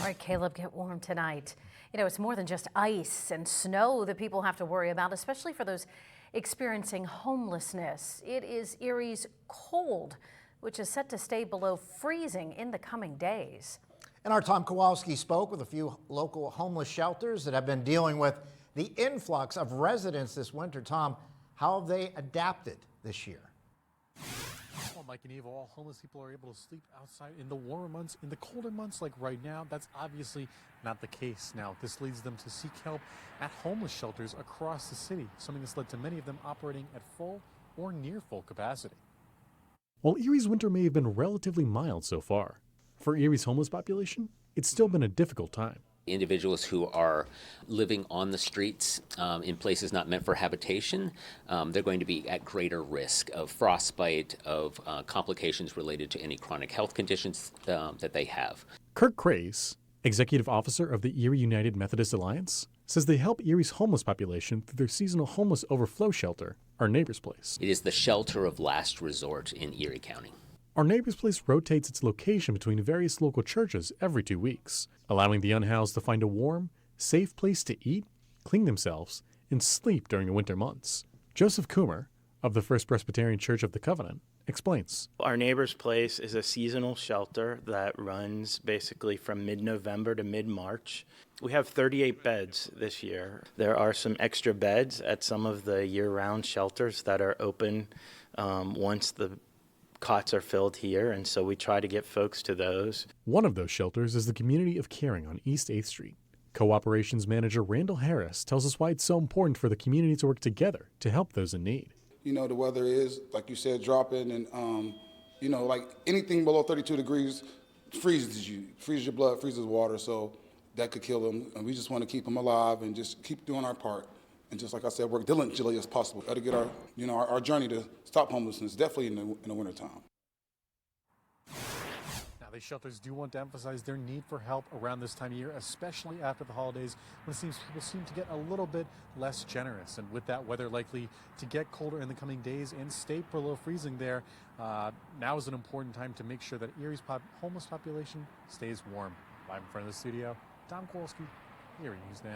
All right, Caleb, get warm tonight. You know, it's more than just ice and snow that people have to worry about, especially for those experiencing homelessness. It is Erie's cold, which is set to stay below freezing in the coming days. And our Tom Kowalski spoke with a few local homeless shelters that have been dealing with the influx of residents this winter. Tom, how have they adapted this year? Well, Mike and Eva, all homeless people are able to sleep outside in the warmer months. In the colder months, like right now, that's obviously not the case. Now, this leads them to seek help at homeless shelters across the city, something that's led to many of them operating at full or near full capacity. While Erie's winter may have been relatively mild so far, for Erie's homeless population, it's still been a difficult time. Individuals who are living on the streets in places not meant for habitation, they're going to be at greater risk of frostbite, of complications related to any chronic health conditions that they have. Kirk Craze, executive officer of the Erie United Methodist Alliance, says they help Erie's homeless population through their seasonal homeless overflow shelter, Our Neighbor's Place. It is the shelter of last resort in Erie County. Our Neighbor's Place rotates its location between various local churches every 2 weeks, allowing the unhoused to find a warm, safe place to eat, clean themselves, and sleep during the winter months. Joseph Coomer, of the First Presbyterian Church of the Covenant, explains. Our Neighbor's Place is a seasonal shelter that runs basically from mid-November to mid-March. We have 38 beds this year. There are some extra beds at some of the year-round shelters that are open once the cots are filled here, and so we try to get folks to those. One of those shelters is the Community of Caring on East 8th Street. Co-operations manager Randall Harris tells us why it's so important for the community to work together to help those in need. You know, the weather is, like you said, dropping, and, you know, like anything below 32 degrees freezes you, freezes your blood, freezes water, so that could kill them. And we just want to keep them alive and just keep doing our part. And just like I said, work diligently as possible. Got to get our, you know, our journey to stop homelessness, definitely in the wintertime. Now, these shelters do want to emphasize their need for help around this time of year, especially after the holidays, when it seems people seem to get a little bit less generous. And with that weather likely to get colder in the coming days and stay below freezing there, now is an important time to make sure that Erie's homeless population stays warm. Live in front of the studio, Tom Kowalski, Erie News Now.